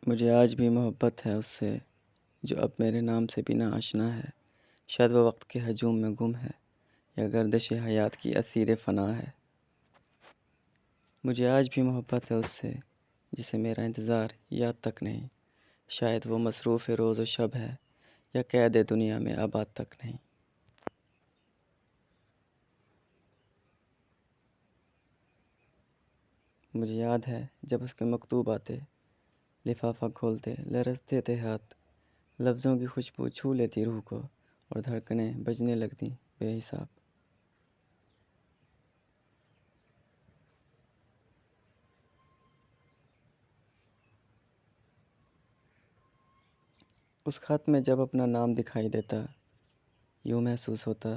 مجھے آج بھی محبت ہے اس سے جو اب میرے نام سے بھی نہ آشنا ہے۔ شاید وہ وقت کے ہجوم میں گم ہے یا گردش حیات کی اسیر فنا ہے۔ مجھے آج بھی محبت ہے اس سے جسے میرا انتظار یاد تک نہیں۔ شاید وہ مصروف روز و شب ہے یا قید دنیا میں آباد تک نہیں۔ مجھے یاد ہے جب اس کے مکتوب آتے، لفافہ کھولتے لرزتے تھے ہاتھ، لفظوں کی خوشبو چھو لیتی روح کو اور دھڑکنیں بجنے لگتی بے حساب۔ اس خط میں جب اپنا نام دکھائی دیتا، یوں محسوس ہوتا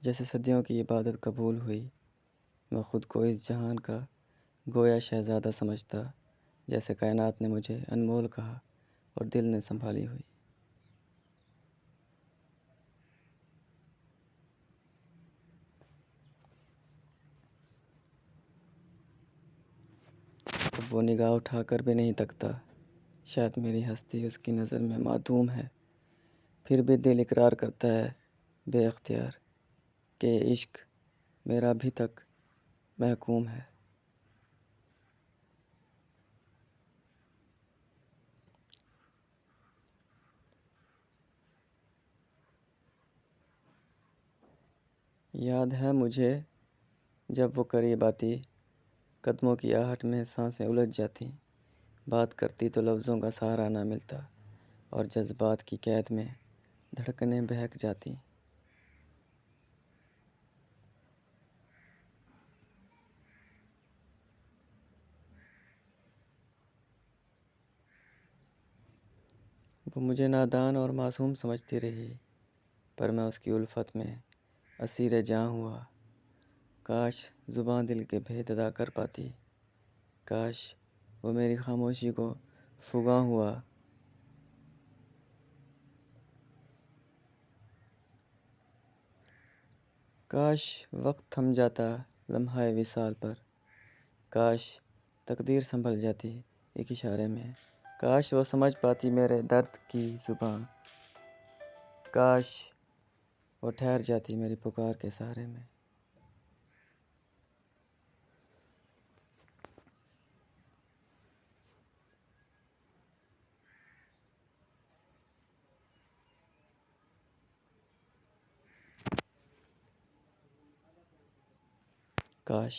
جیسے صدیوں کی عبادت قبول ہوئی۔ میں خود کو اس جہان کا گویا شہزادہ سمجھتا، جیسے کائنات نے مجھے انمول کہا اور دل نے سنبھالی ہوئی۔ اب وہ نگاہ اٹھا کر بھی نہیں تکتا، شاید میری ہستی اس کی نظر میں معدوم ہے۔ پھر بھی دل اقرار کرتا ہے بے اختیار کہ عشق میرا ابھی تک محکوم ہے۔ یاد ہے مجھے جب وہ قریب آتی، قدموں کی آہٹ میں سانسیں الجھ جاتی، بات کرتی تو لفظوں کا سہارا نہ ملتا اور جذبات کی قید میں دھڑکنیں بہک جاتی۔ وہ مجھے نادان اور معصوم سمجھتی رہی، پر میں اس کی الفت میں اسیر جاں ہوا۔ کاش زباں دل کے بھید ادا کر پاتی، کاش وہ میری خاموشی کو فغاں ہوا۔ کاش وقت تھم جاتا لمحہ وصال پر، کاش تقدیر سنبھل جاتی ایک اشارے میں، کاش وہ سمجھ پاتی میرے درد کی زباں، کاش وہ ٹھہر جاتی میری پکار کے سہارے میں۔ کاش